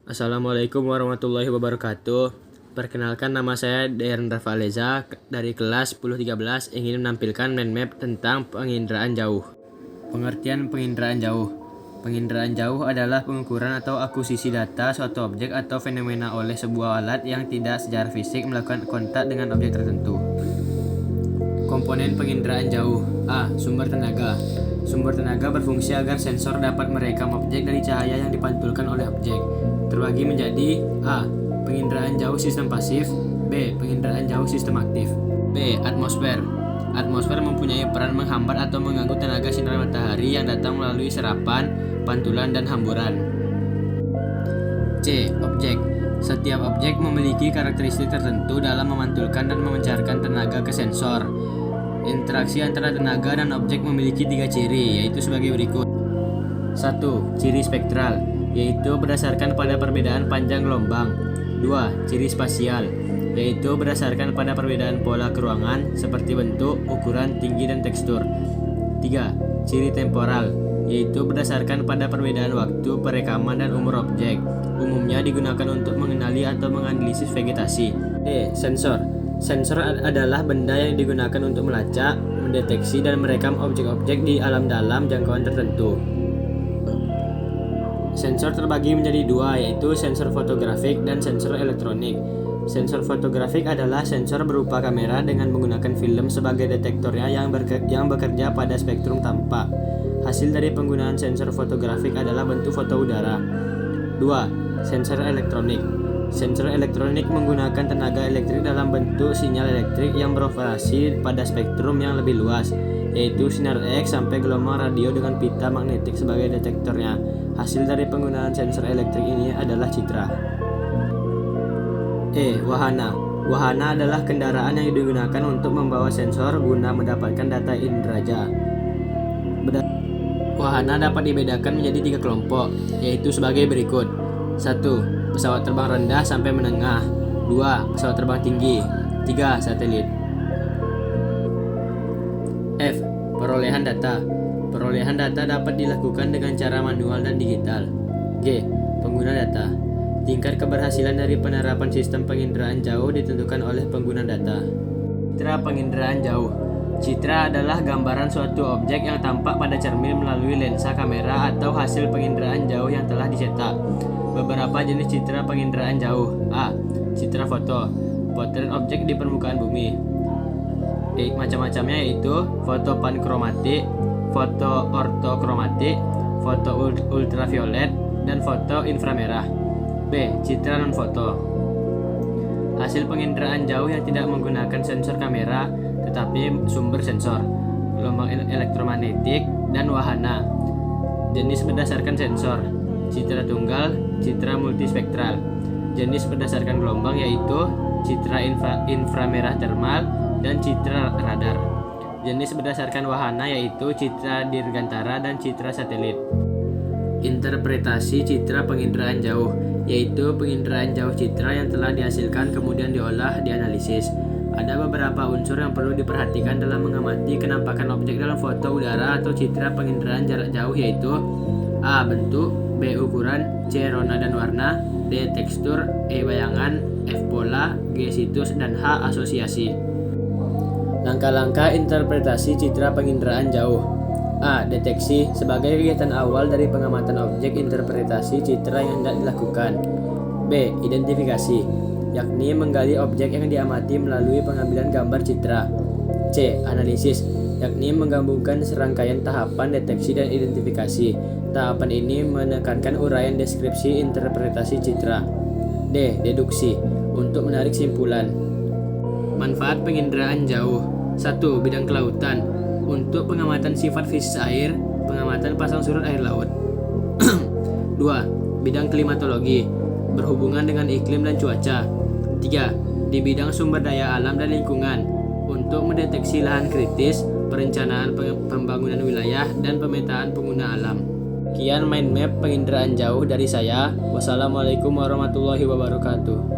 Assalamualaikum warahmatullahi wabarakatuh. Perkenalkan, nama saya Deyan Rafaleza dari kelas 1013 ingin menampilkan mind map tentang penginderaan jauh. Pengertian penginderaan jauh. Penginderaan jauh adalah pengukuran atau akuisisi data suatu objek atau fenomena oleh sebuah alat yang tidak secara fisik melakukan kontak dengan objek tertentu. Komponen penginderaan jauh. A. Sumber tenaga. Sumber tenaga berfungsi agar sensor dapat merekam objek dari cahaya yang dipantulkan oleh objek. Terbagi menjadi A. Penginderaan jauh sistem pasif. B. Penginderaan jauh sistem aktif. B. Atmosfer. Atmosfer mempunyai peran menghambat atau mengganggu tenaga sinar matahari yang datang melalui serapan, pantulan, dan hamburan. C. Objek. Setiap objek memiliki karakteristik tertentu dalam memantulkan dan memancarkan tenaga ke sensor. Interaksi antara tenaga dan objek memiliki 3 ciri, yaitu sebagai berikut. 1. Ciri spektral, yaitu berdasarkan pada perbedaan panjang gelombang. 2. Ciri spasial, yaitu berdasarkan pada perbedaan pola keruangan seperti bentuk, ukuran, tinggi, dan tekstur. 3. Ciri temporal, yaitu berdasarkan pada perbedaan waktu, perekaman, dan umur objek. Umumnya digunakan untuk mengenali atau menganalisis vegetasi. D. Sensor. Sensor adalah benda yang digunakan untuk melacak, mendeteksi, dan merekam objek-objek di alam dalam jangkauan tertentu. Sensor terbagi menjadi 2, yaitu sensor fotografik dan sensor elektronik. Sensor fotografik adalah sensor berupa kamera dengan menggunakan film sebagai detektornya yang bekerja pada spektrum tampak. Hasil dari penggunaan sensor fotografik adalah bentuk foto udara. 2. Sensor elektronik. Sensor elektronik menggunakan tenaga elektrik dalam bentuk sinyal elektrik yang beroperasi pada spektrum yang lebih luas, yaitu sinar X sampai gelombang radio dengan pita magnetik sebagai detektornya. Hasil dari penggunaan sensor elektrik ini adalah citra. E. Wahana. Wahana adalah kendaraan yang digunakan untuk membawa sensor guna mendapatkan data inderaja. Wahana dapat dibedakan menjadi 3 kelompok, yaitu sebagai berikut. 1. Pesawat terbang rendah sampai menengah. 2. Pesawat terbang tinggi. 3. Satelit. F. Perolehan data. Perolehan data dapat dilakukan dengan cara manual dan digital. G. Pengguna data. Tingkat keberhasilan dari penerapan sistem penginderaan jauh ditentukan oleh pengguna data. Citra penginderaan jauh. Citra adalah gambaran suatu objek yang tampak pada cermin melalui lensa kamera atau hasil penginderaan jauh yang telah dicetak. Beberapa jenis citra penginderaan jauh. A. Citra foto, potret objek di permukaan bumi. Macam-macamnya yaitu foto pankromatik, foto ortokromatik, foto ultraviolet, dan foto inframerah. B. Citra non-foto. Hasil penginderaan jauh yang tidak menggunakan sensor kamera tetapi sumber sensor, gelombang elektromagnetik, dan wahana. Jenis berdasarkan sensor: citra tunggal, citra multispektral. Jenis berdasarkan gelombang yaitu citra inframerah termal dan citra radar. Jenis berdasarkan wahana yaitu citra dirgantara dan citra satelit. Interpretasi citra penginderaan jauh, yaitu penginderaan jauh citra yang telah dihasilkan kemudian diolah, dianalisis. Ada beberapa unsur yang perlu diperhatikan dalam mengamati kenampakan objek dalam foto udara atau citra penginderaan jarak jauh, yaitu A. Bentuk, B. Ukuran, C. Rona dan warna, D. Tekstur, E. Bayangan, F. Pola, G. Situs, dan H. Asosiasi. Langkah-langkah interpretasi citra penginderaan jauh. A. Deteksi. Sebagai kegiatan awal dari pengamatan objek, interpretasi citra yang hendak dilakukan. B. Identifikasi, yakni menggali objek yang diamati melalui pengambilan gambar citra. C. Analisis, yakni menggabungkan serangkaian tahapan deteksi dan identifikasi. Tahapan ini menekankan uraian deskripsi interpretasi citra. D. Deduksi, untuk menarik simpulan. Manfaat penginderaan jauh. 1. Bidang kelautan, untuk pengamatan sifat fisik air, pengamatan pasang surut air laut. 2. Bidang klimatologi, berhubungan dengan iklim dan cuaca. 3. Di bidang sumber daya alam dan lingkungan, untuk mendeteksi lahan kritis, perencanaan pembangunan wilayah, dan pemetaan pengguna alam. Sekian mind map penginderaan jauh dari saya. Wassalamualaikum warahmatullahi wabarakatuh.